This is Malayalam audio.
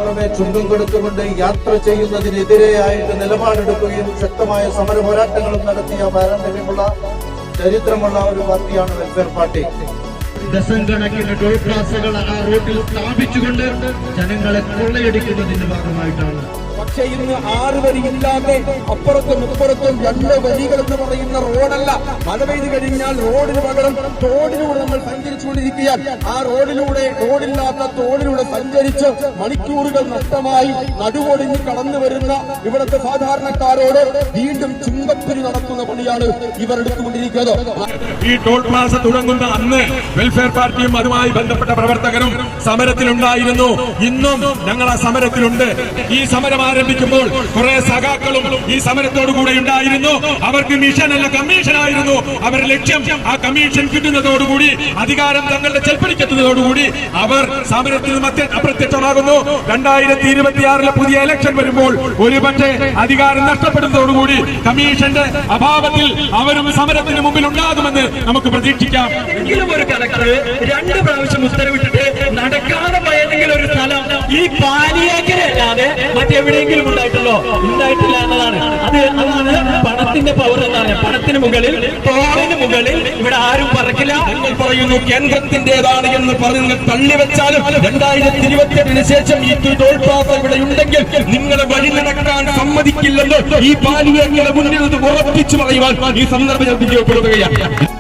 പുറമെ ചുങ്കം കൊടുത്തുകൊണ്ട് യാത്ര ചെയ്യുന്നതിനെതിരെയായിട്ട് നിലപാടെടുക്കുകയും ശക്തമായ സമര പോരാട്ടങ്ങളും നടത്തിയ പാരമ്പര്യമുള്ള ചരിത്രമുള്ള ഒരു പാർട്ടിയാണ് വെൽഫെയർ പാർട്ടി. ഡസൻ കണക്കിന് ടോൾ പ്ലാസകൾ ആ റോഡിൽ സ്ഥാപിച്ചുകൊണ്ട് ജനങ്ങളെ കൊള്ളയടിക്കുന്നതിന്റെ ഭാഗമായിട്ടാണ്. പക്ഷെ ഇന്ന് 6 വരിയില്ലാതെ അപ്പുറത്തും ഇപ്പുറത്തും 2 വരികൾ എന്ന് പറയുന്ന റോഡല്ല. മഴ പെയ്ത് കഴിഞ്ഞാൽ റോഡിന് പകരം തോടിലൂടെ നമ്മൾ സഞ്ചരിച്ചുകൊണ്ടിരിക്കുകയാണ്. ആ റോഡില്ലാത്ത തോടിലൂടെ സഞ്ചരിച്ച് മണിക്കൂറുകൾ നഷ്ടമായി നടുവൊടിഞ്ഞ് കടന്നു വരുന്ന ഇവിടുത്തെ സാധാരണക്കാരോട് വീണ്ടും ചുങ്കപ്പിരി നടത്തുന്ന പണിയാണ് ഇവർ എടുത്തുകൊണ്ടിരിക്കുന്നത്. ഈ ടോൾ പ്ലാസ തുടങ്ങുന്ന അന്ന് വെൽഫെയർ പാർട്ടിയും അതുമായി ബന്ധപ്പെട്ട പ്രവർത്തകരും സമരത്തിലുണ്ടായിരുന്നു. ഇന്നും ഞങ്ങൾ ആ സമരത്തിലുണ്ട്. ഈ സമരം ആരംഭിക്കുമ്പോൾ കുറെ സഖാക്കളും ഈ സമരത്തോടു കൂടെ ഉണ്ടായിരുന്നു. അവർക്ക് മിഷൻ അല്ല കമ്മീഷൻ ആയിരുന്നു അവരുടെ ലക്ഷ്യം. ആ കമ്മീഷൻ കിട്ടുന്നതോടുകൂടി അധികാരം തങ്ങളുടെ ചെൽപ്പടിക്കെത്തുന്നതോടുകൂടി അവർ സമരത്തിൽ അപ്രത്യക്ഷമാകുന്നു. 2026 പുതിയ ഇലക്ഷൻ വരുമ്പോൾ ഒരുപക്ഷെ അധികാരം നഷ്ടപ്പെടുന്നതോടുകൂടി കമ്മീഷന്റെ അഭാവത്തിൽ അവരും സമരത്തിന് മുമ്പിൽ ഉണ്ടാകുമെന്ന് നമുക്ക് പ്രതീക്ഷിക്കാം. എങ്കിലും ഒരു കളക്ടർ 2 പ്രാവശ്യം ഉത്തരവിട്ടിട്ട് നടക്കാതെ പോയതെങ്കിലും ഒരു സ്ഥലം ഈ പാലിയേക്കരല്ലാതെ മറ്റെവിടെയെങ്കിലും ഉണ്ടായിട്ടുണ്ടോ? ഉണ്ടായിട്ടില്ല എന്നതാണ്. അതാണ് പണത്തിന്റെ പവർ എന്നാണ്. പണത്തിന് മുകളിൽ ടോളിന് മുകളിൽ ഇവിടെ ആരും പറക്കില്ല. പറയുന്നു കേന്ദ്രത്തിന്റേതാണ് എന്ന് പറഞ്ഞ് തള്ളിവെച്ചാലും 2028 ശേഷം ഈ ടോൾ പ്ലാസ ഇവിടെ ഉണ്ടെങ്കിൽ നിങ്ങളെ വഴി നടക്കാൻ സമ്മതിക്കില്ലെന്ന് ഈ പാലിയേക്കര മുന്നിൽ ഉറപ്പിച്ചു പറയുവാൻ ഈ സന്ദർഭത്തിൽ ഉപയോഗപ്പെടുത്തുകയാണ്.